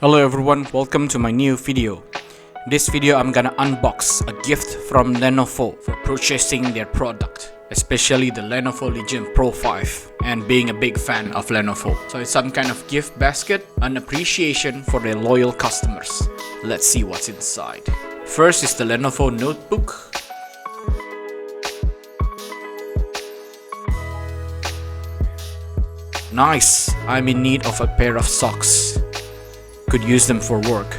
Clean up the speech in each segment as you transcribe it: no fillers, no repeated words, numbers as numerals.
Hello everyone, welcome to my new video. This video I'm gonna unbox a gift from Lenovo for purchasing their product, especially the Lenovo Legion Pro 5, and being a big fan of Lenovo. So it's some kind of gift basket, an appreciation for their loyal customers. Let's see what's inside. First is the Lenovo notebook. Nice, I'm in need of a pair of socks. Could use them for work.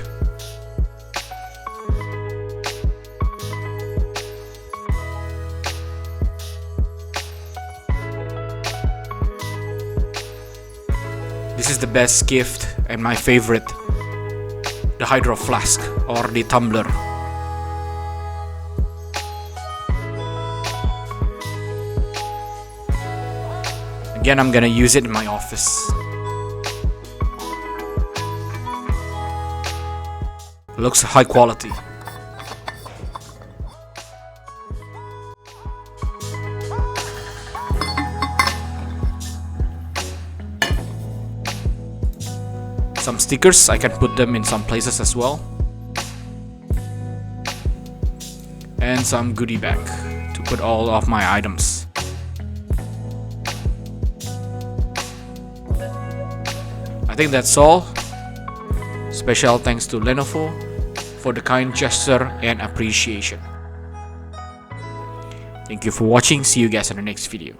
This is the best gift and my favorite, the hydro flask or the tumbler. Again, I'm gonna use it in my office. Looks high quality. Some stickers, I can put them in some places as well. And some goodie bag to put all of my items. I think that's all. Special thanks to Lenovo for the kind gesture and appreciation. Thank you for watching. See you guys in the next video.